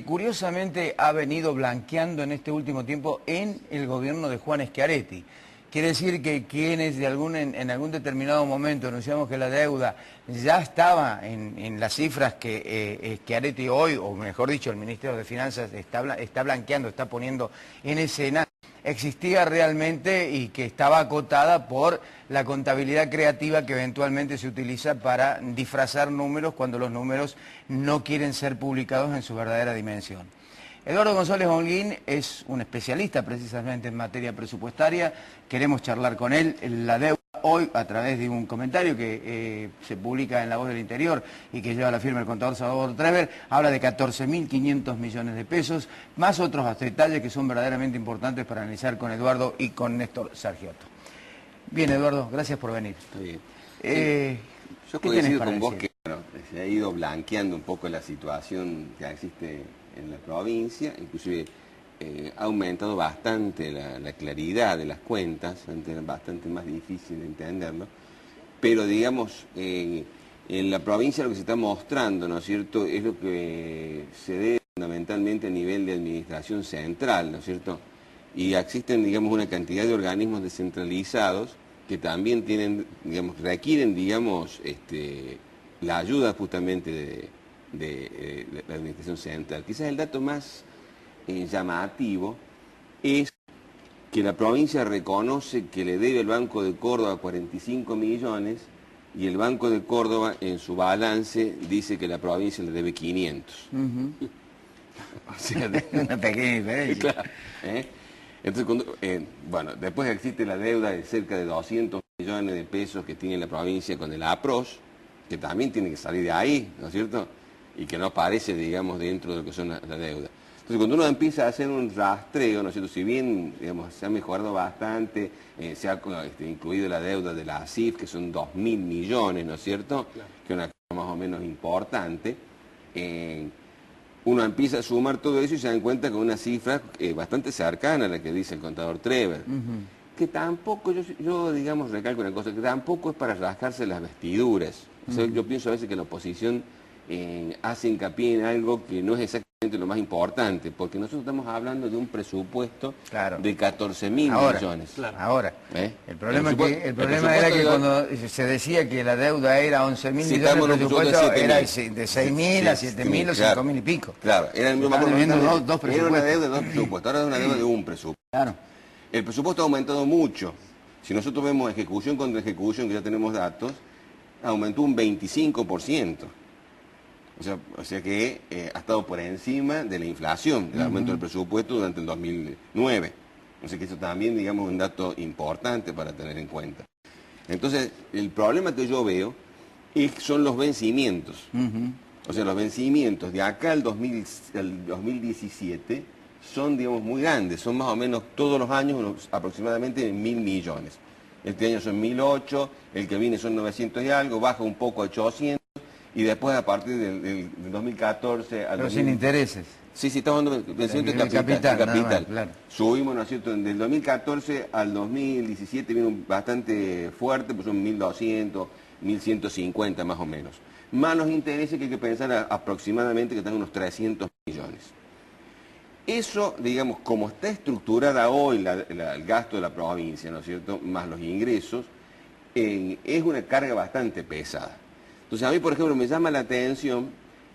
curiosamente ha venido blanqueando en este último tiempo en el gobierno de Juan Schiaretti. Quiere decir que quienes en algún determinado momento anunciamos que la deuda ya estaba en las cifras que Schiaretti hoy, o mejor dicho, el Ministerio de Finanzas está blanqueando, está poniendo en escena, existía realmente y que estaba acotada por la contabilidad creativa que eventualmente se utiliza para disfrazar números cuando los números no quieren ser publicados en su verdadera dimensión. Eduardo González Holguín es un especialista precisamente en materia presupuestaria. Queremos charlar con él. La deuda hoy, a través de un comentario que se publica en La Voz del Interior y que lleva la firma del contador Salvador Trever, habla de 14.500 millones de pesos, más otros detalles que son verdaderamente importantes para analizar con Eduardo y con Néstor Sargiotto. Bien, Eduardo, gracias por venir. Está bien. Yo ¿qué coincido tenés para con vos decir? que se ha ido blanqueando un poco la situación que existe en la provincia, inclusive ha aumentado bastante la claridad de las cuentas, antes era bastante más difícil de entenderlo, pero digamos, en la provincia lo que se está mostrando, ¿no es cierto?, es lo que se debe fundamentalmente a nivel de administración central, ¿no es cierto?, y existen, digamos, una cantidad de organismos descentralizados que también tienen, digamos, requieren, digamos, la ayuda justamente de la administración central. Quizás el dato más llamativo es que la provincia reconoce que le debe al Banco de Córdoba 45 millones y el Banco de Córdoba en su balance dice que la provincia le debe 500. O sea, Una pequeña diferencia. Claro, ¿eh? Entonces, bueno, después existe la deuda de cerca de 200 millones de pesos que tiene la provincia con el APROS, que también tiene que salir de ahí, ¿no es cierto?, y que no aparece, digamos, dentro de lo que son la deuda. Entonces, cuando uno empieza a hacer un rastreo, ¿no es cierto?, si bien, digamos, se ha mejorado bastante, se ha incluido la deuda de la ASIF, que son 2.000 millones, ¿no es cierto?, claro, que es una cosa más o menos importante, uno empieza a sumar todo eso y se dan cuenta con una cifra bastante cercana a la que dice el contador Trever. Que tampoco, yo digamos, recalco una cosa, que tampoco es para rasgarse las vestiduras. O sea, yo pienso a veces que la oposición hace hincapié en algo que no es exactamente lo más importante, porque nosotros estamos hablando de un presupuesto, claro, de 14.000 millones. Claro. Ahora, el problema era que cuando se decía que la deuda era 11.000 millones, el presupuesto era de 6.000 a 7.000 o 5.000 y pico. Claro, era una deuda de dos presupuestos, ahora es una deuda de un presupuesto. Claro. El presupuesto ha aumentado mucho. Si nosotros vemos ejecución contra ejecución, que ya tenemos datos, aumentó un 25%. O sea que ha estado por encima de la inflación, del aumento del presupuesto durante el 2009. O sea que eso también, digamos, es un dato importante para tener en cuenta. Entonces, el problema que yo veo son los vencimientos. O sea, los vencimientos de acá al 2017 son, digamos, muy grandes. Son más o menos todos los años aproximadamente 1.000 millones. Este año son 1.008, el que viene son 900 y algo, baja un poco a 800. Y después, a partir del 2014 al... Pero sin intereses. Sí, estamos hablando de vencimiento de capital. Claro. Subimos, ¿no es cierto?, del 2014 al 2017 vino bastante fuerte, pues son 1.200, 1.150 más o menos. Más los intereses que hay que pensar aproximadamente que están unos 300 millones. Eso, digamos, como está estructurada hoy el gasto de la provincia, ¿no es cierto?, más los ingresos, es una carga bastante pesada. Entonces a mí, por ejemplo, me llama la atención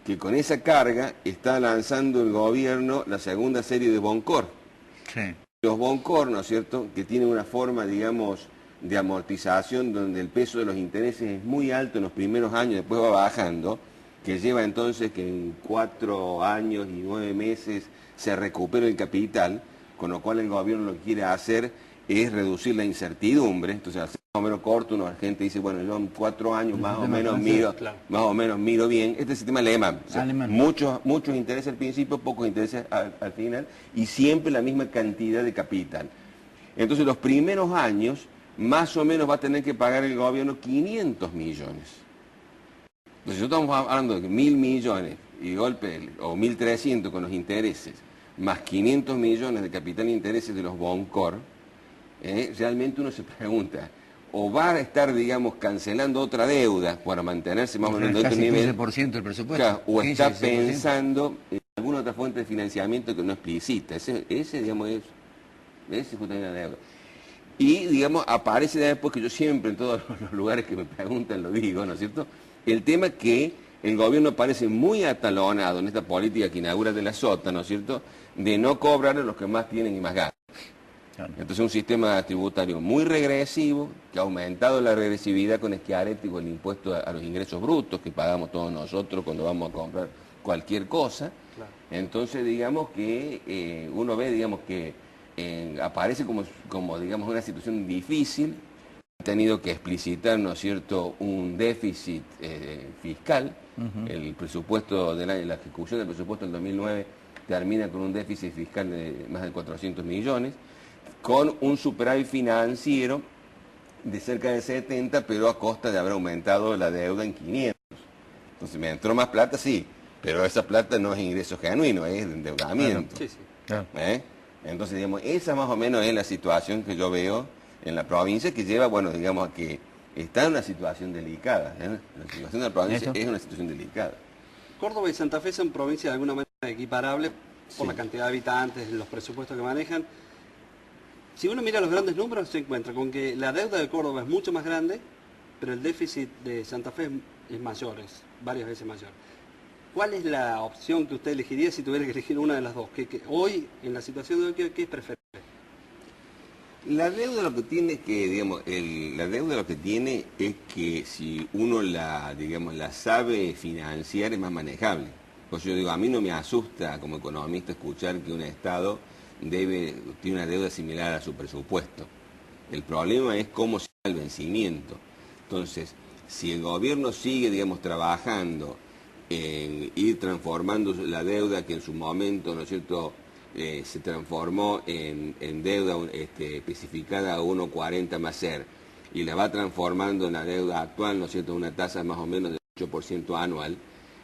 que con esa carga está lanzando el gobierno la segunda serie de Boncor. Sí. Los Boncor, ¿no es cierto?, que tienen una forma, digamos, de amortización donde el peso de los intereses es muy alto en los primeros años, después va bajando, que lleva entonces que en 4 años y 9 meses se recupera el capital, con lo cual el gobierno lo que quiere hacer es reducir la incertidumbre. Entonces, al ser más o menos corto, la gente dice, bueno, yo en 4 años más o menos miro bien. Este sistema alemán. O sea, muchos intereses al principio, pocos intereses al final, y siempre la misma cantidad de capital. Entonces, los primeros años, más o menos va a tener que pagar el gobierno 500 millones. Entonces, nosotros estamos hablando de 1.000 millones y golpe, o 1.300 con los intereses, más 500 millones de capital e intereses de los Boncor, realmente uno se pregunta, o va a estar, digamos, cancelando otra deuda para mantenerse más o menos en otro nivel, 15% del presupuesto. o está pensando en algunos alguna otra fuente de financiamiento que no explicita. Digamos, ese es justamente la deuda. Y, digamos, aparece después, que yo siempre en todos los lugares que me preguntan lo digo, ¿no es cierto? El tema que el gobierno parece muy atalonado en esta política que inaugura de la Sota, ¿no es cierto?, de no cobrar a los que más tienen y más ganan. Entonces un sistema tributario muy regresivo, que ha aumentado la regresividad con Schiaretti, con el impuesto a los ingresos brutos que pagamos todos nosotros cuando vamos a comprar cualquier cosa. Claro. Entonces, digamos que uno ve, digamos que aparece como digamos, una situación difícil. Ha tenido que explicitar, ¿no es cierto?, un déficit fiscal. El presupuesto la ejecución del presupuesto del 2009 termina con un déficit fiscal de más de 400 millones, con un superávit financiero de cerca de 70, pero a costa de haber aumentado la deuda en 500. Entonces, me entró más plata, sí, pero esa plata no es ingreso genuino, es de endeudamiento. Sí, sí. Claro. Entonces, digamos, esa más o menos es la situación que yo veo en la provincia, que lleva, bueno, digamos, a que está en una situación delicada. La situación de la provincia es una situación delicada. Córdoba y Santa Fe son provincias de alguna manera equiparables por la cantidad de habitantes, los presupuestos que manejan. Si uno mira los grandes números, se encuentra con que la deuda de Córdoba es mucho más grande, pero el déficit de Santa Fe es mayor, es varias veces mayor. ¿Cuál es la opción que usted elegiría si tuviera que elegir una de las dos? Que hoy, en la situación de hoy, ¿qué es preferible? La deuda lo que tiene que, digamos, la deuda lo que tiene es que si uno la sabe financiar es más manejable. Pues yo digo, a mí no me asusta como economista escuchar que un Estado tiene una deuda similar a su presupuesto. El problema es cómo se da el vencimiento. Entonces, si el gobierno sigue, digamos, trabajando en ir transformando la deuda que en su momento, ¿no es cierto?, se transformó en deuda especificada a 1,40 más ser, y la va transformando en la deuda actual, ¿no es cierto?, una tasa más o menos del 8% anual,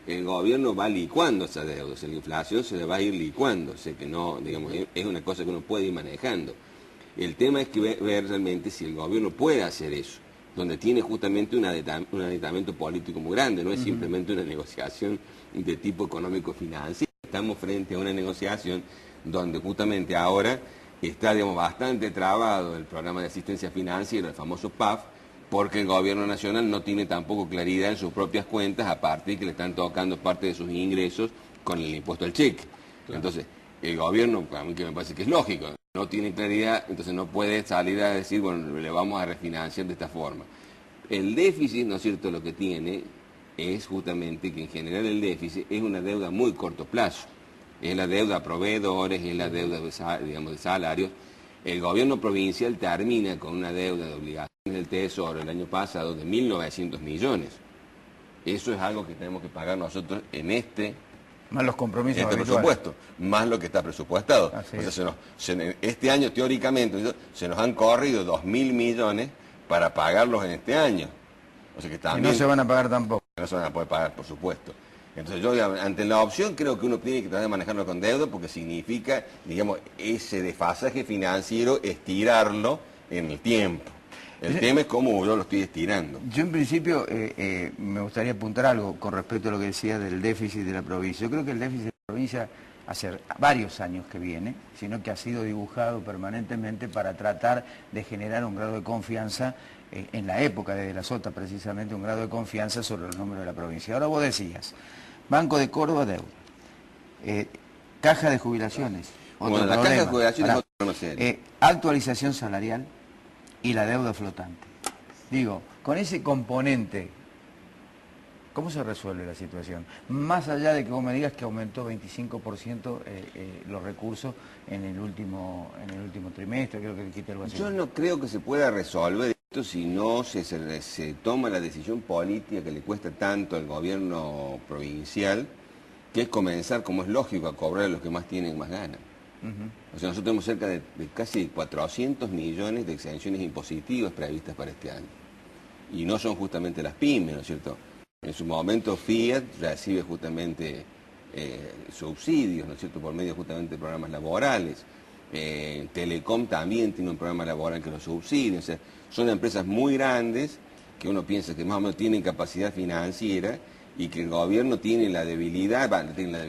el gobierno va licuando esa deuda, o sea, la inflación se le va a ir licuando, o sea que no, digamos, es una cosa que uno puede ir manejando. El tema es que ver realmente si el gobierno puede hacer eso, donde tiene justamente un aditamento político muy grande, no es simplemente una negociación de tipo económico-financiero. Estamos frente a una negociación donde justamente ahora está, digamos, bastante trabado el programa de asistencia financiera, el famoso PAF, porque el gobierno nacional no tiene tampoco claridad en sus propias cuentas, aparte de que le están tocando parte de sus ingresos con el impuesto al cheque. Claro. Entonces, el gobierno, a mí que me parece que es lógico, no tiene claridad, entonces no puede salir a decir, bueno, le vamos a refinanciar de esta forma. El déficit, ¿no es cierto?, lo que tiene es justamente que en general el déficit es una deuda a muy corto plazo. Es la deuda a proveedores, es la deuda, digamos, de salarios. El gobierno provincial termina con una deuda de obligaciones del Tesoro el año pasado de 1.900 millones. Eso es algo que tenemos que pagar nosotros en más los compromisos presupuesto, más lo que está presupuestado. O sea, este año, teóricamente, se nos han corrido 2.000 millones para pagarlos en este año. O sea que también, y no se van a pagar tampoco. No se van a poder pagar, por supuesto. Entonces yo, ante la opción, creo que uno tiene que tratar de manejarlo con deuda, porque significa, digamos, ese desfasaje financiero, estirarlo en el tiempo. El tema es cómo yo lo estoy estirando. Yo en principio me gustaría apuntar algo con respecto a lo que decía del déficit de la provincia. Yo creo que el déficit de la provincia hace varios años que viene, sino que ha sido dibujado permanentemente para tratar de generar un grado de confianza, en la época de la Sota precisamente, un grado de confianza sobre los números de la provincia. Ahora vos decías, Banco de Córdoba, deuda, caja de jubilaciones, otro problema. Caja de jubilaciones es otro problema serio. Actualización salarial y la deuda flotante. Digo, con ese componente, ¿cómo se resuelve la situación? Más allá de que vos me digas que aumentó 25% los recursos en el último trimestre, creo que quité algo así. Yo no creo que se pueda resolver esto si no se toma la decisión política que le cuesta tanto al gobierno provincial, que es comenzar, como es lógico, a cobrar a los que más tienen, más ganan. O sea, nosotros tenemos cerca de casi 400 millones de exenciones impositivas previstas para este año. Y no son justamente las pymes, ¿no es cierto? En su momento Fiat recibe justamente subsidios, ¿no es cierto?, por medio justamente de programas laborales. Telecom también tiene un programa laboral que lo subsidia. O sea, son empresas muy grandes que uno piensa que más o menos tienen capacidad financiera y que el gobierno tiene la debilidad, tiene la